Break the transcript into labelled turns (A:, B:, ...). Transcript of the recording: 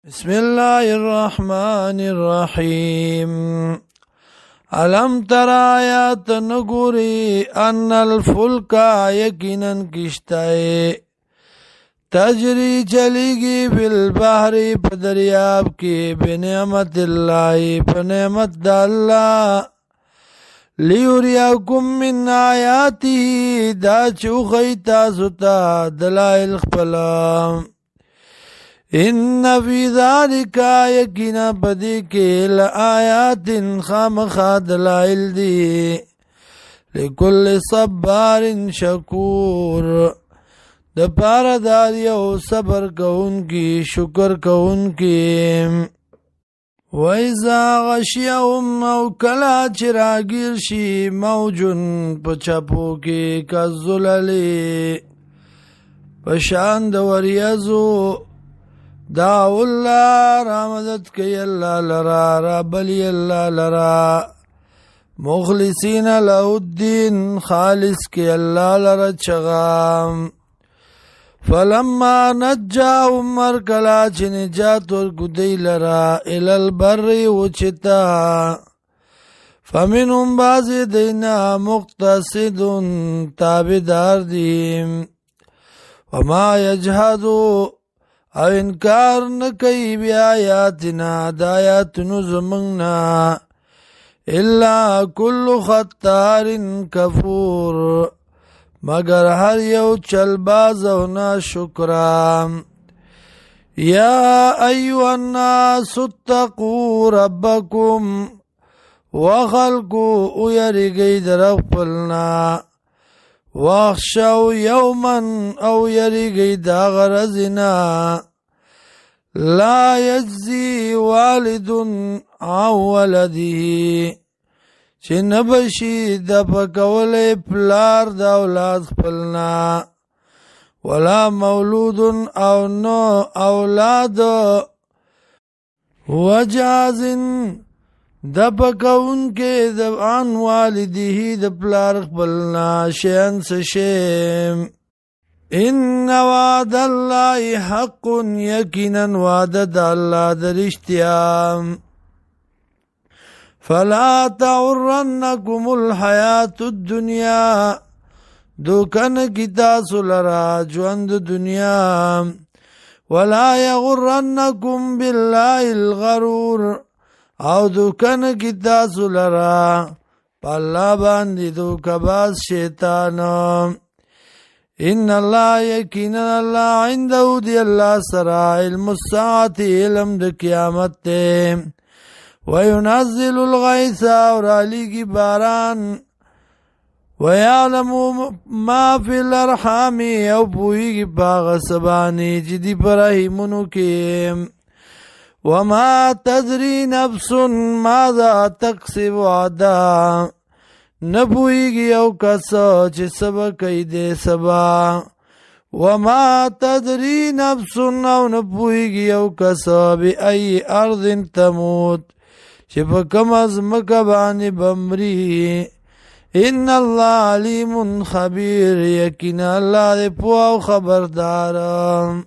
A: بسم الله الرحمن الرحيم علم تر آیات نگوری ان الفلک یقینا کشتائے تجری چلی گی بالبحر پدریاب کی بنعمت اللہ پنعمت دا اللہ لیوریاکم من آیاتی دا چوخی تاستا دلائل خپلا ان فی ذالک یقینا بدی کے لآیات خامخا دلائل دی لکل صبار شکور د پارا داریو صبر کون کی شکر کون کی وَإِذَا غَشِيَهُمْ او کلا چراگیر شی موجن پچپو کی کالظللی پشاند وریزو دعو اللہ رامدت کی اللہ لرا رابلی اللہ لرا مخلصین له الدین خالص کی اللہ لرا چغام فلما نجاهم مرکلا چی نجات ورکدی لرا الالبر وچتا فمنهم بازی دینا مقتصد تابدار دیم وما یجحدو او انکار نکی بی آیاتنا دایاتنو زمنگنا الا کل خطار کفور مگر ہر یو چل بازونا شکرام یا ایوہ الناس اتقو ربکم وخلقو اویرگی درخپلنا واخشو یوما او یریگی داغرزنا لا یجزی والد عن ولده چه نبشی دپکول پلار دا اولاد خپلنا ولا مولود او نو اولاد وجازن دپکون کے عن والده د پلار خپلنا شیئن سشیم ان وعد اللہ حق یقینا وعد دا اللہ درشتیام فلا تعرنکم الحیات الدنیا دوکن کی تاسو لرا جوند دنیا ولا یغرنکم باللہ الغرور او دوکن کی تاسو لرا پاللہ باندی دوکباز شیطان ان اللہ یقینا اللہ عندہو دی اللہ سرا علم الساعت علم د قیامت تے وینزل الغیث اور علی کی باران ویعلم ما فی الارحام او پوئی کی باغ سبانی جدی پرہیمنو کی وما تدری نفس ماذا تکسب غدا نپوئی گی او کسو چه سبا کئی دے سبا وما تدری نفس او نپوئی گی او کسو بی ای ارض تموت چه پا کم از مکبانی بمری ان اللہ علیم خبیر یقین اللہ دے پوا خبردارم